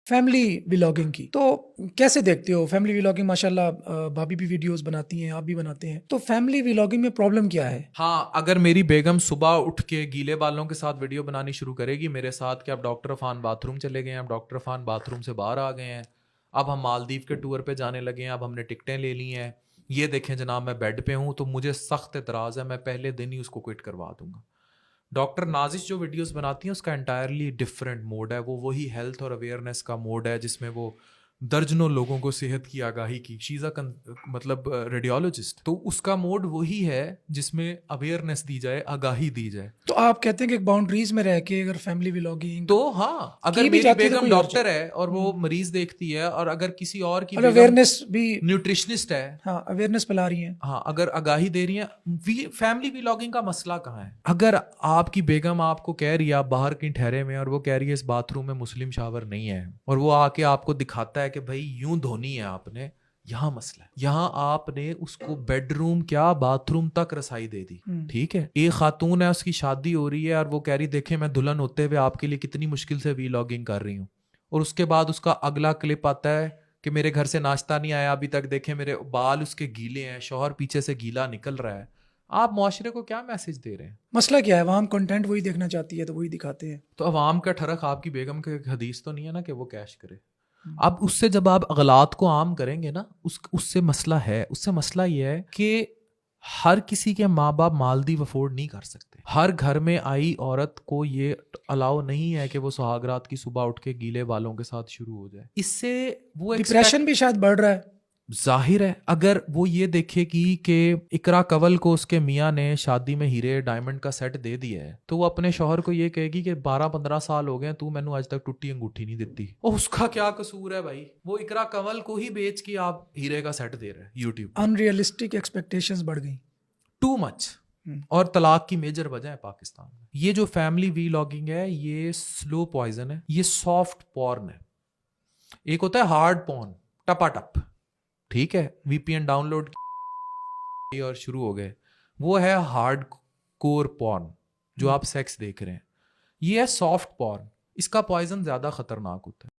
Family vlogging کی، تو کیسے دیکھتے ہو فیملی ولاگنگ؟ ماشاءاللہ بھابھی بھی ویڈیوز بناتی ہیں، آپ بھی بناتے ہیں، تو فیملی ولاگنگ میں پرابلم کیا ہے؟ ہاں، اگر میری بیگم صبح اٹھ کے گیلے بالوں کے ساتھ ویڈیو بنانی شروع کرے گی میرے ساتھ کہ اب ڈاکٹر عرفان باتھ روم چلے گئے ہیں، اب ڈاکٹر عرفان باتھ روم سے باہر آ گئے ہیں، اب ہم مالدیو کے ٹور پہ جانے لگے ہیں، اب ہم نے ٹکٹیں لے لی ہیں، یہ دیکھیں جناب میں بیڈ پہ ہوں، تو مجھے سخت اعتراض ہے، میں پہلے دن ہی اس کو کوئٹ کروا دوں گا۔ ڈاکٹر نازش جو ویڈیوز بناتی ہیں اس کا انٹائرلی ڈفرینٹ موڈ ہے، وہ وہی ہیلتھ اور اویئرنیس کا موڈ ہے جس میں وہ درجنوں لوگوں کو صحت کی آگاہی کی، شی از اے مطلب ریڈیولوجسٹ، تو اس کا موڈ وہی ہے جس میں اویئرنیس دی جائے، آگاہی دی جائے۔ تو آپ کہتے ہیں کہ ایک باؤنڈریز میں رہ کے اگر فیملی ولاگنگ تو ہاں، اگر کی بھی میری جاتی ہے تو بیگم کوئی ڈاکٹر ہے اور وہ مریض دیکھتی ہے، اور اگر کسی اور کی بیگم اویئرنیس بھی، نیوٹریشنسٹ ہے، ہاں اویئرنیس پھیلا رہی ہیں، ہاں اگر آگاہی دے رہی ہیں، فیملی ولاگنگ کا مسئلہ کہاں ہے؟ اگر آپ کی بیگم آپ کو کہہ رہی ہے، آپ باہر کہیں ٹھہرے ہوئے ہیں اور وہ کہہ رہی ہے اس باتھ روم میں مسلم شاور نہیں ہے، اور وہ آ کے آپ کو دکھاتا ہے کہ بھائی یوں دھونی ہے آپ نے، یہاں مسئلہ ہے، یہاں آپ نے اس کو بیڈ روم کیا باتھ روم تک رسائی دے دی۔ ٹھیک ہے، ایک خاتون ہے، اس کی شادی ہو رہی ہے اور وہ کہہ رہی دیکھیں میں دلہن ہوتے ہوئے آپ کے لیے کتنی مشکل سے ولاگنگ کر رہی ہوں، اور اس کے بعد اس کا اگلا کلپ آتا ہے کہ میرے گھر سے ناشتہ نہیں آیا ابھی تک، دیکھیں میرے بال اس کے گیلے ہیں، شوہر پیچھے سے گیلا نکل رہا ہے۔ آپ معاشرے کو کیا میسج دے رہے ہیں؟ مسئلہ کیا ہے؟ عوام کنٹینٹ وہی دیکھنا چاہتی ہے تو وہی دکھاتے ہیں۔ تو عوام کا ٹھرک آپ کی بیگم کے حدیث تو نہیں ہے نا کہ وہ کیش کرے۔ اب اس سے جب آپ اغلاط کو عام کریں گے نا، اس سے مسئلہ ہے، اس سے مسئلہ یہ ہے کہ ہر کسی کے ماں باپ مالدیو افورڈ نہیں کر سکتے، ہر گھر میں آئی عورت کو یہ الاؤ نہیں ہے کہ وہ سہاگ رات کی صبح اٹھ کے گیلے بالوں کے ساتھ شروع ہو جائے۔ اس سے وہ ڈپریشن بھی شاید بڑھ رہا ہے۔ ظاہر ہے، اگر وہ یہ دیکھے گی کہ اقرا کنول کو اس کے میاں نے شادی میں ہیرے ڈائمنڈ کا سیٹ دے دیا ہے، تو وہ اپنے شوہر کو یہ کہے گی کہ 12-15 سال ہو گئے تو میں نے آج تک ٹوٹی انگوٹھی نہیں دیتی، اور اس کا کیا قصور ہے بھائی؟ وہ اقرا کنول کو ہی بیچ کے آپ ہیرے کا سیٹ دے رہے ہیں یوٹیوب۔ ان ریئلسٹک ایکسپیکٹیشنز بڑھ گئی، ٹو مچ، اور طلاق کی میجر وجہ ہے پاکستان میں۔ یہ جو فیملی ولاگنگ ہے یہ سلو پوائزن ہے، یہ سافٹ پورن ہے۔ ایک ہوتا ہے ہارڈ پورن، ٹپا ٹپ، ٹھیک ہے، وی پی این ڈاؤن لوڈ کی اور شروع ہو گئے، وہ ہے ہارڈ کور پورن جو آپ سیکس دیکھ رہے ہیں، یہ ہے سافٹ پورن، اس کا پوائزن زیادہ خطرناک ہوتا ہے۔